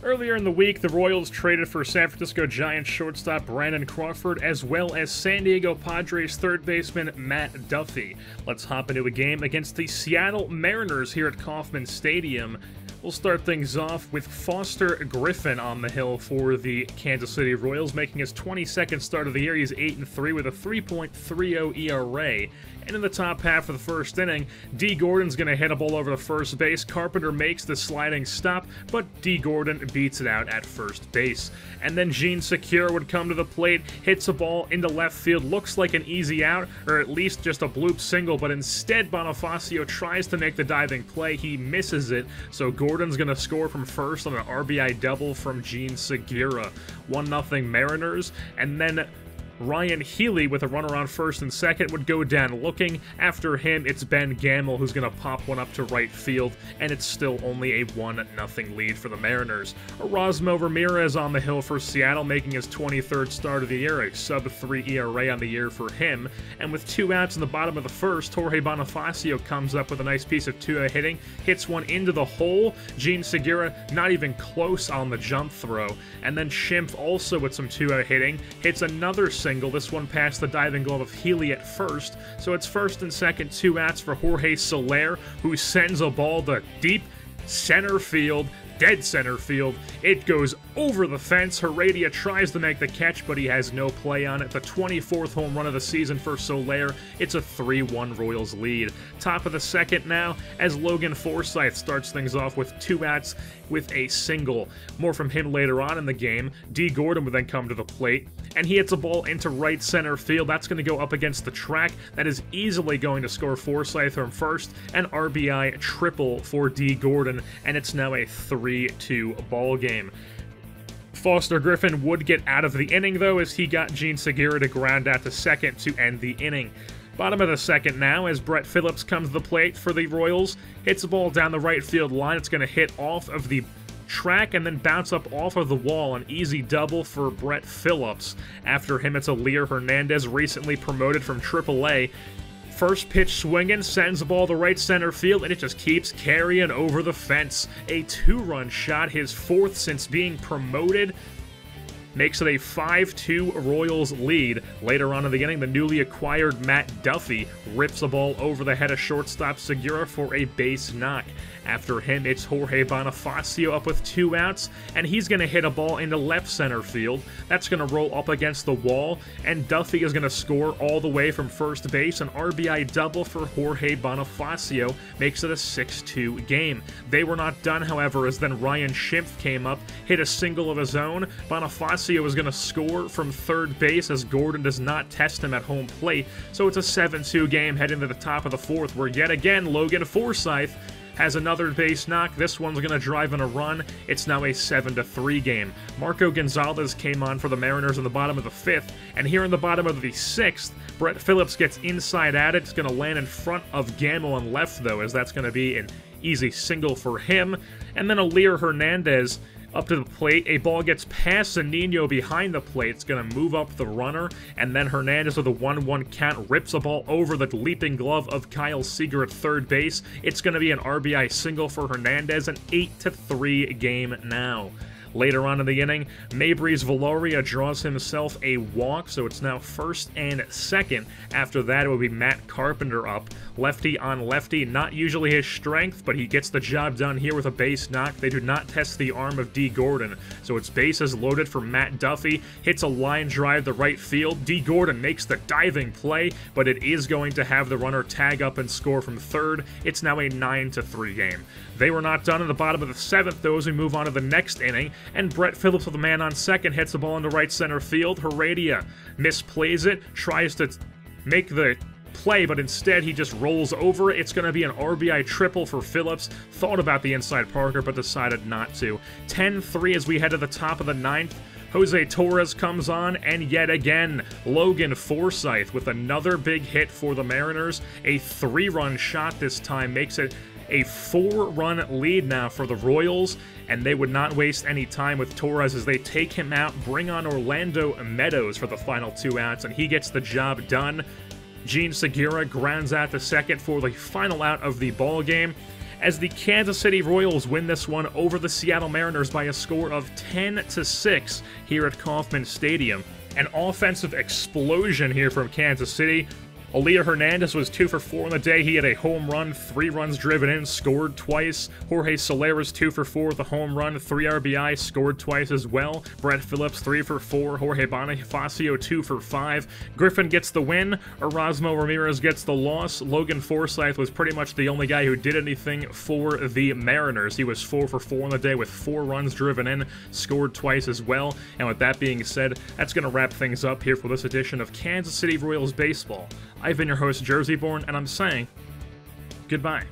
Earlier in the week, the Royals traded for San Francisco Giants shortstop Brandon Crawford, as well as San Diego Padres third baseman Matt Duffy. Let's hop into a game against the Seattle Mariners here at Kauffman Stadium. We'll start things off with Foster Griffin on the hill for the Kansas City Royals, making his 22nd start of the year. He's 8-3 with a 3.30 ERA. And in the top half of the first inning, D. Gordon's going to hit a ball over to first base. Carpenter makes the sliding stop, but D. Gordon beats it out at first base. And then Gene Secura would come to the plate, hits a ball into left field, looks like an easy out, or at least just a bloop single, but instead Bonifacio tries to make the diving play. He misses it, so Gordon's going to score from first on an RBI double from Gene Secura. 1-0 Mariners, and then Ryan Healy with a runner on first and second would go down looking. After him, it's Ben Gamel who's going to pop one up to right field, and it's still only a 1-0 lead for the Mariners. Erasmo Ramirez on the hill for Seattle, making his 23rd start of the year, a sub-3 ERA on the year for him. And with 2 outs in the bottom of the first, Jorge Bonifacio comes up with a nice piece of 2-out hitting, hits one into the hole. Gene Segura not even close on the jump throw. And then Schimpf also with some 2-out hitting, hits another single, this one past the diving glove of Healy at first. So it's first and second, 2 outs for Jorge Soler, who sends a ball to deep center field, dead center field. It goes over the fence. Heredia tries to make the catch, but he has no play on it. The 24th home run of the season for Soler. It's a 3-1 Royals lead. Top of the second now, as Logan Forsythe starts things off with 2 outs with a single. More from him later on in the game. D. Gordon would then come to the plate, and he hits a ball into right center field. That's going to go up against the track. That is easily going to score Forsythe from first. An RBI triple for D. Gordon, and it's now a 3-2 ball game. Foster Griffin would get out of the inning, though, as he got Gene Segura to ground out to second to end the inning. Bottom of the second now, as Brett Phillips comes to the plate for the Royals, hits the ball down the right field line. It's going to hit off of the track and then bounce up off of the wall. An easy double for Brett Phillips. After him, it's Aleer Hernandez, recently promoted from AAA. First pitch swinging, sends the ball to right center field, and it just keeps carrying over the fence. A 2-run shot, his 4th since being promoted, makes it a 5-2 Royals lead. Later on in the inning, the newly acquired Matt Duffy rips the ball over the head of shortstop Segura for a base knock. After him, it's Jorge Bonifacio up with 2 outs, and he's going to hit a ball into left center field. That's going to roll up against the wall, and Duffy is going to score all the way from first base. An RBI double for Jorge Bonifacio makes it a 6-2 game. They were not done, however, as then Ryan Schimpf came up, hit a single of his own. Bonifacio is going to score from third base as Gordon does not test him at home plate. So it's a 7-2 game heading to the top of the 4th, where yet again Logan Forsythe has another base knock. This one's going to drive in a run. It's now a 7-3 game. Marco Gonzalez came on for the Mariners in the bottom of the 5th, and here in the bottom of the 6th, Brett Phillips gets inside at it. It's going to land in front of Gamel on left, though, as that's going to be an easy single for him. And then Aleer Hernandez up to the plate. A ball gets past Zunino behind the plate. It's going to move up the runner, and then Hernandez with a 1-1 count rips the ball over the leaping glove of Kyle Seager at third base. It's going to be an RBI single for Hernandez, an 8-3 game now. Later on in the inning, Maybreeze Valoria draws himself a walk, so it's now first and second. After that, it will be Matt Carpenter up. Lefty on lefty, not usually his strength, but he gets the job done here with a base knock. They do not test the arm of D. Gordon, so it's bases loaded for Matt Duffy. Hits a line drive to right field. D. Gordon makes the diving play, but it is going to have the runner tag up and score from third. It's now a 9-3 game. They were not done in the bottom of the 7th, though, as we move on to the next inning, and Brett Phillips with a man on second hits the ball into right center field. Heredia misplays it, tries to make the play, but instead he just rolls over. It's going to be an RBI triple for Phillips. Thought about the inside Parker, but decided not to. 10-3 as we head to the top of the 9th. Jose Torres comes on, and yet again, Logan Forsythe with another big hit for the Mariners. A 3-run shot this time makes it a 4-run lead now for the Royals, and they would not waste any time with Torres as they take him out, bring on Orlando Meadows for the final 2 outs, and he gets the job done. Gene Segura grounds out to second for the final out of the ball game. as the Kansas City Royals win this one over the Seattle Mariners by a score of 10-6 here at Kauffman Stadium. An offensive explosion here from Kansas City. Aaliyah Hernandez was 2 for 4 on the day. He had a home run, 3 runs driven in, scored twice. Jorge Soler was 2 for 4 with a home run, 3 RBI, scored twice as well. Brett Phillips 3 for 4. Jorge Bonifacio 2 for 5. Griffin gets the win. Erasmo Ramirez gets the loss. Logan Forsythe was pretty much the only guy who did anything for the Mariners. He was 4 for 4 on the day with 4 runs driven in, scored twice as well. And with that being said, that's going to wrap things up here for this edition of Kansas City Royals Baseball. I've been your host, Jerseyborn, and I'm saying goodbye.